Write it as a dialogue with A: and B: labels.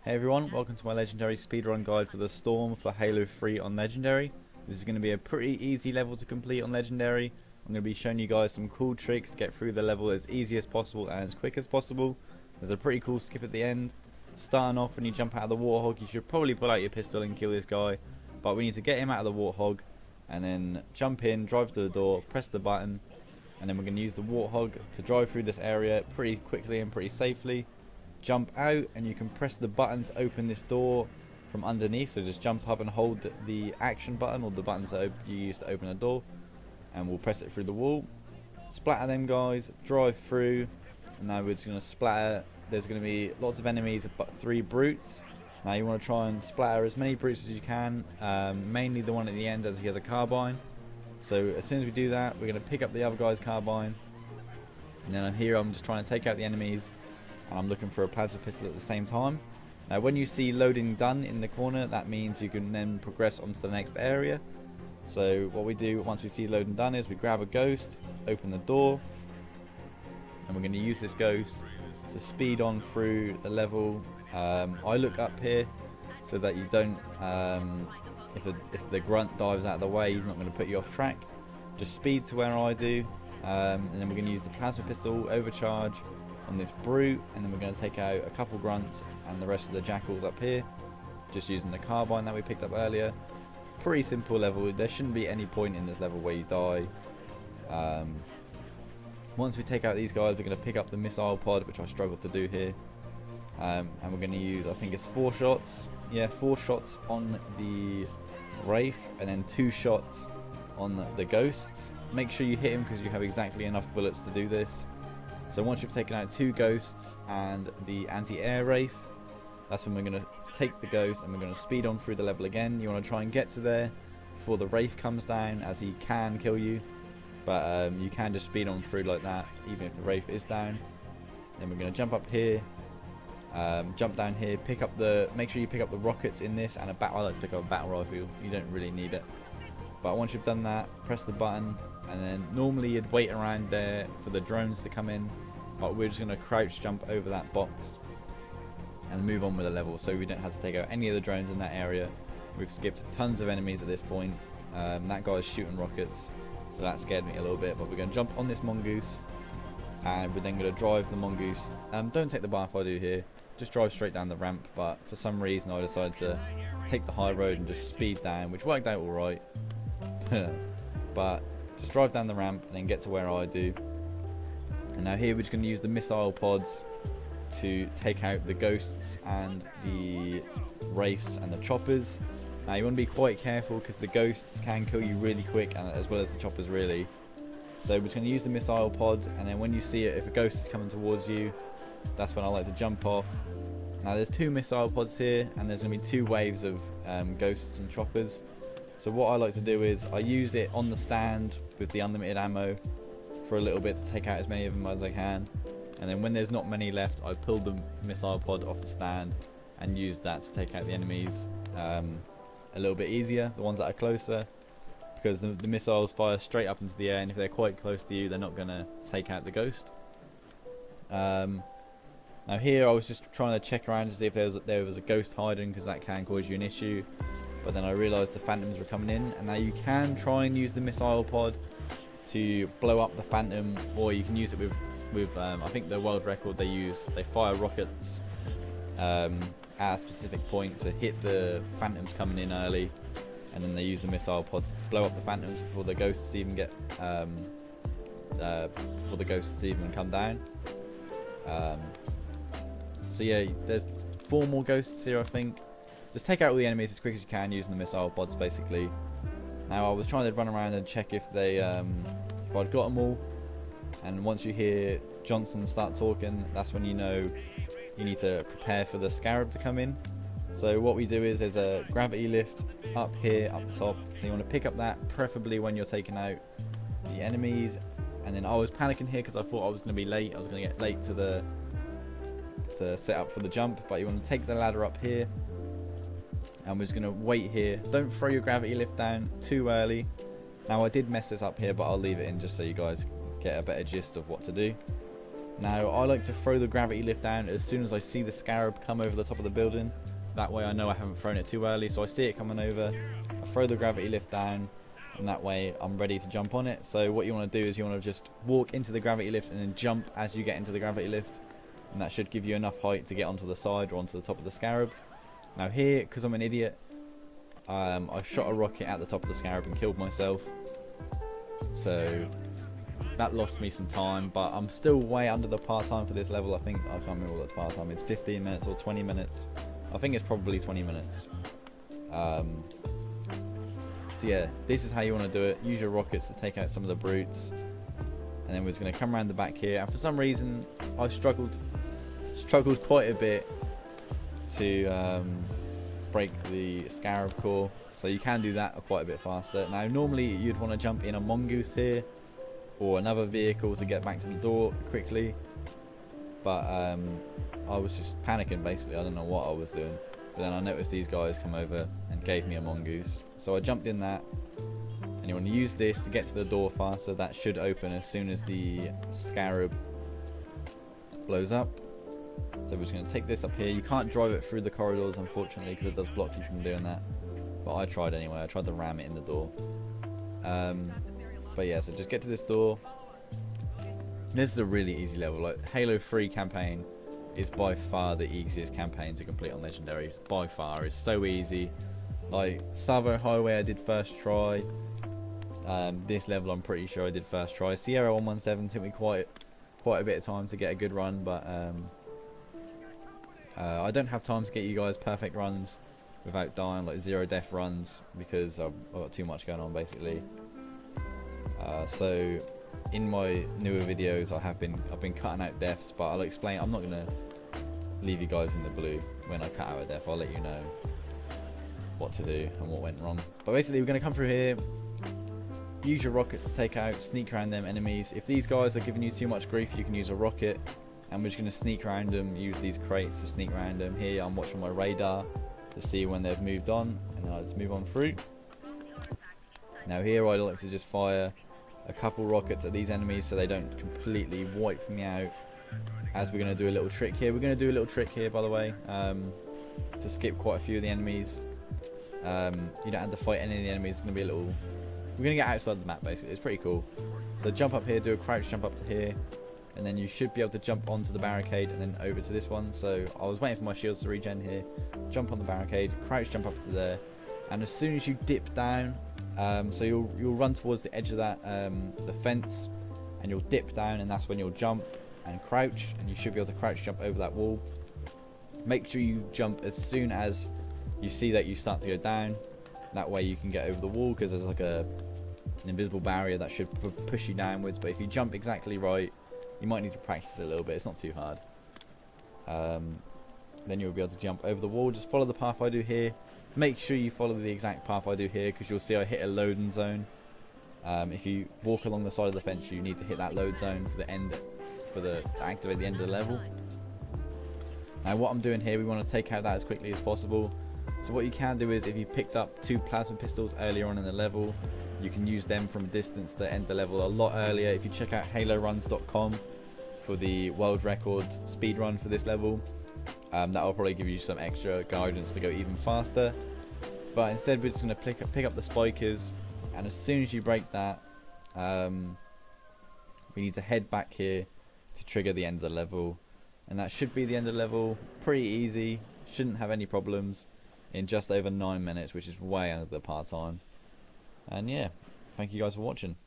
A: Hey everyone, welcome to my legendary speedrun guide for the Storm for Halo 3 on legendary. This is going to be a pretty easy level to complete on legendary. I'm going to be showing you guys some cool tricks to get through the level as easy as possible and as quick as possible. There's a pretty cool skip at the end. Starting off, when you jump out of the warthog, you should probably pull out your pistol and kill this guy, but we need to get him out of the warthog and then jump in, drive to the door, press the button, and then we're going to use the warthog to drive through this area pretty quickly and pretty safely. Jump out and you can press the button to open this door from underneath, so just jump up and hold the action button or the buttons that you use to open a door, and we'll press it through the wall. Splatter them guys, drive through, and now we're just going to splatter. There's going to be lots of enemies, but 3 brutes. Now you want to try and splatter as many brutes as you can, mainly the one at the end as he has a carbine. So as soon as we do that, we're going to pick up the other guy's carbine, and then here I'm just trying to take out the enemies, and I'm looking for a plasma pistol at the same time. Now when you see loading done in the corner, that means you can then progress onto the next area. So what we do once we see loading done is we grab a ghost, open the door, and we're going to use this ghost to speed on through the level. I look up here so that you don't, if the grunt dives out of the way, he's not going to put you off track. Just speed to where I do, and then we're going to use the plasma pistol overcharge on this brute, and then we're going to take out a couple grunts and the rest of the jackals up here, just using the carbine that we picked up earlier. Pretty simple level. There shouldn't be any point in this level where you die. Once we take out these guys, we're going to pick up the missile pod, which I struggled to do here, and we're going to use, I think it's 4 shots. Yeah, 4 shots on the Wraith and then 2 shots on the ghosts. Make sure you hit him because you have exactly enough bullets to do this. So once you've taken out 2 ghosts and the anti-air Wraith, that's when we're going to take the ghost and we're going to speed on through the level again. You want to try and get to there before the Wraith comes down, as he can kill you, but you can just speed on through like that even if the Wraith is down. Then we're going to jump up here, jump down here, make sure you pick up the rockets in this, and I like to pick up a battle rifle. You don't really need it, but once you've done that, press the button, and then normally you'd wait around there for the drones to come in, but we're just going to crouch jump over that box and move on with the level, so we don't have to take out any of the drones in that area. We've skipped tons of enemies at this point. That guy's shooting rockets, so that scared me a little bit, but we're going to jump on this mongoose, and we're then going to drive the mongoose. Don't take the bar if I do here, just drive straight down the ramp, but for some reason I decided to take the high road and just speed down, which worked out alright. But just drive down the ramp and then get to where I do. And now here we're just going to use the missile pods to take out the ghosts and the wraiths and the choppers. Now you want to be quite careful because the ghosts can kill you really quick, and as well as the choppers really. So we're just going to use the missile pod, and then when you see it, if a ghost is coming towards you, that's when I like to jump off. Now there's 2 missile pods here, and there's going to be 2 waves of ghosts and choppers. So what I like to do is I use it on the stand with the unlimited ammo for a little bit to take out as many of them as I can, and then when there's not many left, I pull the missile pod off the stand and use that to take out the enemies a little bit easier, the ones that are closer, because the missiles fire straight up into the air, and if they're quite close to you, they're not going to take out the ghost. Now here I was just trying to check around to see if there was a ghost hiding, because that can cause you an issue. But then I realised the phantoms were coming in, and now you can try and use the missile pod to blow up the phantom, or you can use it with I think the world record they fire rockets at a specific point to hit the phantoms coming in early, and then they use the missile pods to blow up the phantoms before the ghosts even come down. So yeah, there's 4 more ghosts here I think. Just take out all the enemies as quick as you can using the missile pods basically. Now I was trying to run around and check if if I'd got them all, and once you hear Johnson start talking, that's when you know you need to prepare for the scarab to come in. So what we do is there's a gravity lift up here up the top, so you want to pick up that preferably when you're taking out the enemies. And then I was panicking here because I thought I was going to be late, I was going to get late to set up for the jump, but you want to take the ladder up here, and we're just going to wait here. Don't throw your gravity lift down too early. Now I did mess this up here, but I'll leave it in just so you guys get a better gist of what to do. Now I like to throw the gravity lift down as soon as I see the scarab come over the top of the building. That way I know I haven't thrown it too early, so I see it coming over, I throw the gravity lift down, and that way I'm ready to jump on it. So what you want to do is you want to just walk into the gravity lift and then jump as you get into the gravity lift, and that should give you enough height to get onto the side or onto the top of the scarab. Now here, because I'm an idiot, I shot a rocket at the top of the scarab and killed myself, so that lost me some time, but I'm still way under the par time for this level. I think, I can't remember what the par time is, 15 minutes or 20 minutes. I think it's probably 20 minutes. So yeah, this is how you want to do it. Use your rockets to take out some of the brutes, and then we're just going to come around the back here. And for some reason, I struggled quite a bit to break the scarab core, so you can do that quite a bit faster. Now normally you'd want to jump in a mongoose here or another vehicle to get back to the door quickly, but I was just panicking basically. I don't know what I was doing, but then I noticed these guys come over and gave me a mongoose, so I jumped in that. And you want to use this to get to the door faster. That should open as soon as the scarab blows up. So we're just going to take this up here. You can't drive it through the corridors unfortunately, because it does block you from doing that, but I tried anyway. I tried to ram it in the door. But yeah, so just get to this door. This is a really easy level. Like, Halo 3 campaign is by far the easiest campaign to complete on Legendary. By far, it's so easy. Like Savo Highway I did first try. This level I'm pretty sure I did first try. Sierra 117 took me quite a bit of time to get a good run, but I don't have time to get you guys perfect runs without dying, like 0 death runs, because I've got too much going on basically. So in my newer videos I've been cutting out deaths, but I'll explain. I'm not gonna leave you guys in the blue when I cut out a death. I'll let you know what to do and what went wrong. But basically we're gonna come through here, use your rockets to take out, sneak around them enemies. If these guys are giving you too much grief, you can use a rocket, and we're just gonna sneak around them, use these crates to sneak around them. Here I'm watching my radar to see when they've moved on, and then I just move on through. Now here I like to just fire a couple rockets at these enemies so they don't completely wipe me out, as we're going to do a little trick here. We're going to do a little trick here, by the way, to skip quite a few of the enemies. You don't have to fight any of the enemies. It's going to be a little... We're going to get outside the map, basically. It's pretty cool. So jump up here, do a crouch jump up to here, and then you should be able to jump onto the barricade and then over to this one. So I was waiting for my shields to regen here. Jump on the barricade, crouch jump up to there, and as soon as you dip down, so you'll run towards the edge of that the fence, and you'll dip down, and that's when you'll jump and crouch, and you should be able to crouch jump over that wall. Make sure you jump as soon as you see that you start to go down. That way you can get over the wall, because there's like an invisible barrier that should push you downwards. But if you jump exactly right, you might need to practice it a little bit. It's not too hard. Then you'll be able to jump over the wall. Just follow the path I do here. Make sure you follow the exact path I do here, because you'll see I hit a loading zone. If you walk along the side of the fence, you need to hit that load zone for to activate the end of the level. Now what I'm doing here, we want to take out that as quickly as possible. So what you can do is, if you picked up 2 plasma pistols earlier on in the level, you can use them from a distance to end the level a lot earlier. If you check out haloruns.com for the world record speedrun for this level, that will probably give you some extra guidance to go even faster. But instead we're just going to pick up the spikers, and as soon as you break that, we need to head back here to trigger the end of the level, and that should be the end of the level. Pretty easy, shouldn't have any problems, in just over 9 minutes, which is way under the par time. And yeah, thank you guys for watching.